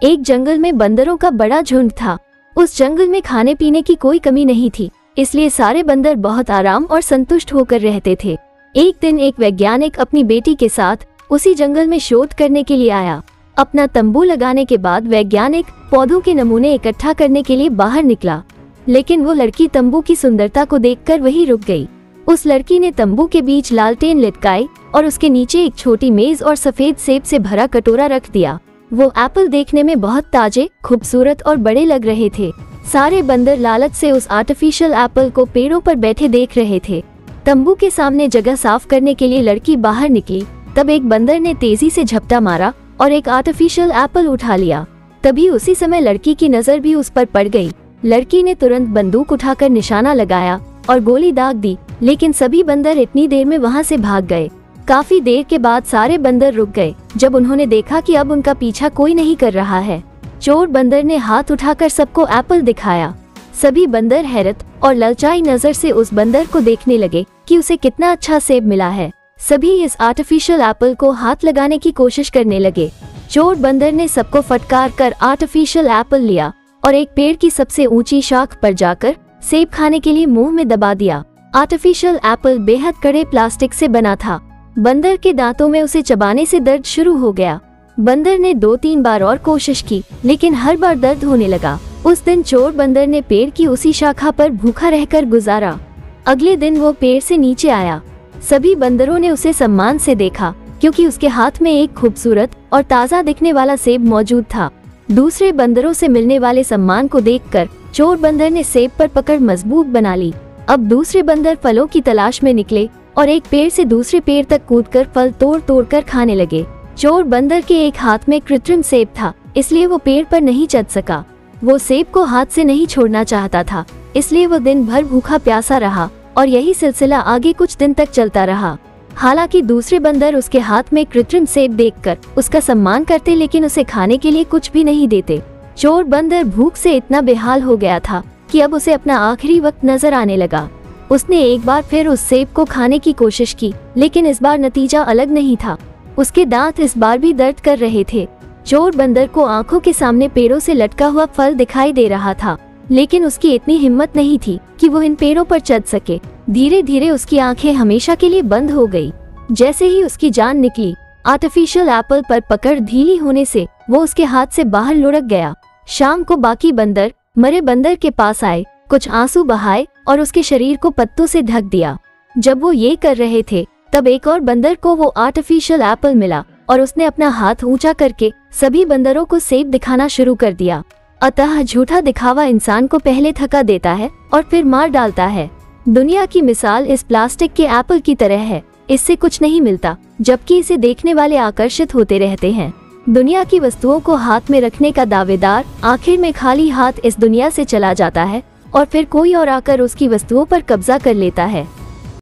एक जंगल में बंदरों का बड़ा झुंड था। उस जंगल में खाने पीने की कोई कमी नहीं थी, इसलिए सारे बंदर बहुत आराम और संतुष्ट होकर रहते थे। एक दिन एक वैज्ञानिक अपनी बेटी के साथ उसी जंगल में शोध करने के लिए आया। अपना तंबू लगाने के बाद वैज्ञानिक पौधों के नमूने इकट्ठा करने के लिए बाहर निकला, लेकिन वो लड़की तंबू की सुंदरता को देखकर वहीं रुक गई। उस लड़की ने तंबू के बीच लालटेन लटकाई और उसके नीचे एक छोटी मेज और सफेद सेब से भरा कटोरा रख दिया। वो एप्पल देखने में बहुत ताजे, खूबसूरत और बड़े लग रहे थे। सारे बंदर लालच से उस आर्टिफिशियल एप्पल को पेड़ों पर बैठे देख रहे थे। तंबू के सामने जगह साफ करने के लिए लड़की बाहर निकली, तब एक बंदर ने तेजी से झपटा मारा और एक आर्टिफिशियल एप्पल उठा लिया। तभी उसी समय लड़की की नजर भी उस पर पड़ गई। लड़की ने तुरंत बंदूक उठाकर निशाना लगाया और गोली दाग दी, लेकिन सभी बंदर इतनी देर में वहां से भाग गए। काफी देर के बाद सारे बंदर रुक गए जब उन्होंने देखा कि अब उनका पीछा कोई नहीं कर रहा है। चोर बंदर ने हाथ उठाकर सबको एप्पल दिखाया। सभी बंदर हैरत और ललचाई नजर से उस बंदर को देखने लगे कि उसे कितना अच्छा सेब मिला है। सभी इस आर्टिफिशियल एप्पल को हाथ लगाने की कोशिश करने लगे। चोर बंदर ने सबको फटकार कर आर्टिफिशियल एप्पल लिया और एक पेड़ की सबसे ऊंची शाख पर जाकर सेब खाने के लिए मुंह में दबा दिया। आर्टिफिशियल एप्पल बेहद कड़े प्लास्टिक से बना था। बंदर के दांतों में उसे चबाने से दर्द शुरू हो गया। बंदर ने 2-3 बार और कोशिश की, लेकिन हर बार दर्द होने लगा। उस दिन चोर बंदर ने पेड़ की उसी शाखा पर भूखा रहकर गुजारा। अगले दिन वो पेड़ से नीचे आया। सभी बंदरों ने उसे सम्मान से देखा, क्योंकि उसके हाथ में एक खूबसूरत और ताज़ा दिखने वाला सेब मौजूद था। दूसरे बंदरों से मिलने वाले सम्मान को देखकर चोर बंदर ने सेब पर पकड़ मजबूत बना ली। अब दूसरे बंदर फलों की तलाश में निकले और एक पेड़ से दूसरे पेड़ तक कूदकर फल तोड़ तोड़ कर खाने लगे। चोर बंदर के एक हाथ में कृत्रिम सेब था, इसलिए वो पेड़ पर नहीं चढ़ सका। वो सेब को हाथ से नहीं छोड़ना चाहता था, इसलिए वो दिन भर भूखा प्यासा रहा और यही सिलसिला आगे कुछ दिन तक चलता रहा। हालांकि दूसरे बंदर उसके हाथ में कृत्रिम सेब देखकर उसका सम्मान करते, लेकिन उसे खाने के लिए कुछ भी नहीं देते। चोर बंदर भूख से इतना बेहाल हो गया था कि अब उसे अपना आखिरी वक्त नजर आने लगा। उसने एक बार फिर उस सेब को खाने की कोशिश की, लेकिन इस बार नतीजा अलग नहीं था। उसके दांत इस बार भी दर्द कर रहे थे। चोर बंदर को आंखों के सामने पेड़ों से लटका हुआ फल दिखाई दे रहा था, लेकिन उसकी इतनी हिम्मत नहीं थी कि वो इन पेड़ों पर चढ़ सके। धीरे धीरे उसकी आंखें हमेशा के लिए बंद हो गई। जैसे ही उसकी जान निकली, आर्टिफिशियल एप्पल पर पकड़ ढीली होने से वो उसके हाथ से बाहर लुढ़क गया। शाम को बाकी बंदर मरे बंदर के पास आए, कुछ आंसू बहाए और उसके शरीर को पत्तों से ढक दिया। जब वो ये कर रहे थे, तब एक और बंदर को वो आर्टिफिशियल एप्पल मिला और उसने अपना हाथ ऊंचा करके सभी बंदरों को सेब दिखाना शुरू कर दिया। अतः झूठा दिखावा इंसान को पहले थका देता है और फिर मार डालता है। दुनिया की मिसाल इस प्लास्टिक के एप्पल की तरह है। इससे कुछ नहीं मिलता, जबकि इसे देखने वाले आकर्षित होते रहते हैं। दुनिया की वस्तुओं को हाथ में रखने का दावेदार आखिर में खाली हाथ इस दुनिया से चला जाता है और फिर कोई और आकर उसकी वस्तुओं पर कब्जा कर लेता है।